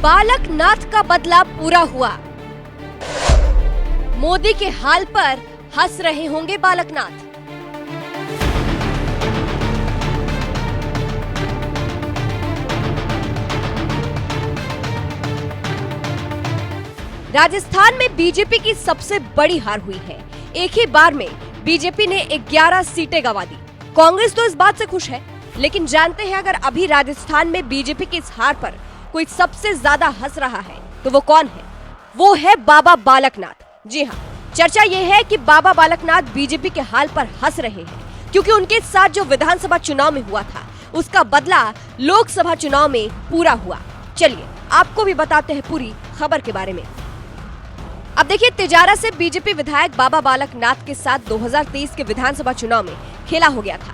बालकनाथ का बदला पूरा हुआ। मोदी के हाल पर हंस रहे होंगे बालकनाथ। राजस्थान में बीजेपी की सबसे बड़ी हार हुई है। एक ही बार में बीजेपी ने 11 सीटें गंवा दी। कांग्रेस तो इस बात से खुश है, लेकिन जानते हैं अगर अभी राजस्थान में बीजेपी की इस हार पर कोई सबसे ज्यादा हंस रहा है तो वो कौन है? वो है बाबा बालकनाथ। जी हाँ, चर्चा ये है कि बाबा बालकनाथ बीजेपी के हाल पर हंस रहे हैं क्योंकि उनके साथ जो विधानसभा चुनाव में हुआ था उसका बदला लोकसभा चुनाव में पूरा हुआ। चलिए आपको भी बताते हैं पूरी खबर के बारे में। अब देखिए, तिजारा से बीजेपी विधायक बाबा बालकनाथ के साथ 2023 के विधानसभा चुनाव में खेला हो गया था।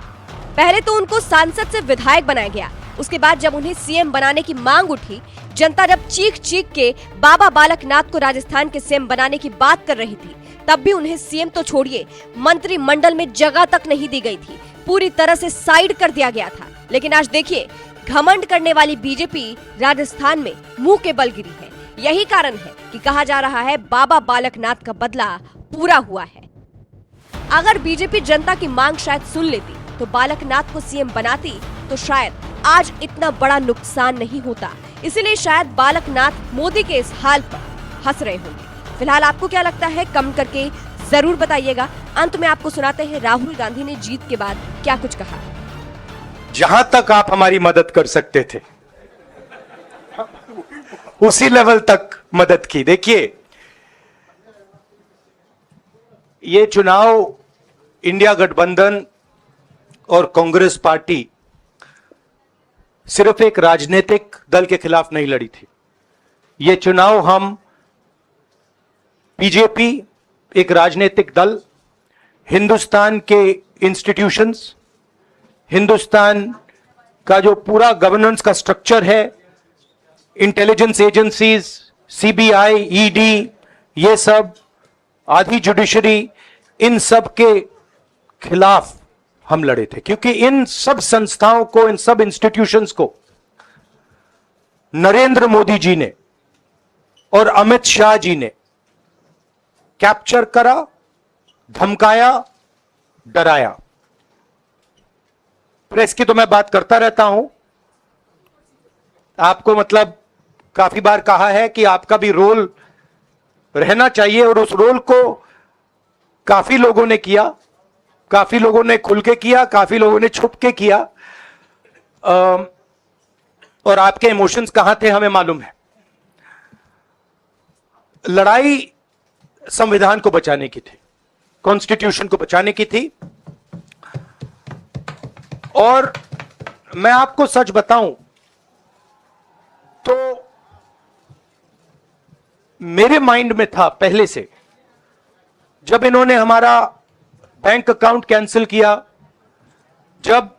पहले तो उनको सांसद से विधायक बनाया गया, उसके बाद जब उन्हें सीएम बनाने की मांग उठी, जनता जब चीख चीख के बाबा बालकनाथ को राजस्थान के सीएम बनाने की बात कर रही थी, तब भी उन्हें सीएम तो छोड़िए मंत्रिमंडल में जगह तक नहीं दी गई थी, पूरी तरह से साइड कर दिया गया था। लेकिन आज देखिए, घमंड करने वाली बीजेपी राजस्थान में मुंह के बल गिरी है। यही कारण है कि कहा जा रहा है बाबा बालकनाथ का बदला पूरा हुआ है। अगर बीजेपी जनता की मांग शायद सुन लेती तो बालकनाथ को सीएम बनाती तो शायद आज इतना बड़ा नुकसान नहीं होता। इसीलिए शायद बालकनाथ मोदी के इस हाल पर हंस रहे होंगे। फिलहाल आपको क्या लगता है, कमेंट करके जरूर बताइएगा। अंत में आपको सुनाते हैं राहुल गांधी ने जीत के बाद क्या कुछ कहा। जहां तक आप हमारी मदद कर सकते थे उसी लेवल तक मदद की। देखिए, ये चुनाव इंडिया गठबंधन और कांग्रेस पार्टी सिर्फ एक राजनीतिक दल के खिलाफ नहीं लड़ी थी। ये चुनाव हम बीजेपी, एक राजनीतिक दल, हिंदुस्तान के इंस्टीट्यूशंस, हिंदुस्तान का जो पूरा गवर्नेंस का स्ट्रक्चर है, इंटेलिजेंस एजेंसीज, सीबीआई, ईडी, ये सब, आधी जुडिशरी, इन सब के खिलाफ हम लड़े थे। क्योंकि इन सब संस्थाओं को, इन सब इंस्टीट्यूशंस को नरेंद्र मोदी जी ने और अमित शाह जी ने कैप्चर करा, धमकाया, डराया। प्रेस की तो मैं बात करता रहता हूं, आपको मतलब काफी बार कहा है कि आपका भी रोल रहना चाहिए, और उस रोल को काफी लोगों ने किया, काफी लोगों ने खुल के किया, काफी लोगों ने छुप के किया। और आपके इमोशंस कहां थे हमें मालूम है। लड़ाई संविधान को बचाने की थी, कॉन्स्टिट्यूशन को बचाने की थी। और मैं आपको सच बताऊं तो मेरे माइंड में था पहले से, जब इन्होंने हमारा बैंक अकाउंट कैंसिल किया, जब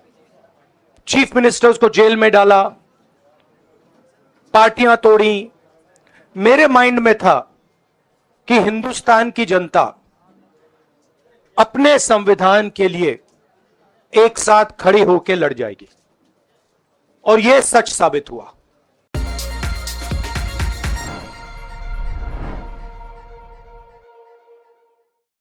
चीफ मिनिस्टर्स को जेल में डाला, पार्टियां तोड़ी, मेरे माइंड में था कि हिंदुस्तान की जनता अपने संविधान के लिए एक साथ खड़ी होकर लड़ जाएगी। और यह सच साबित हुआ।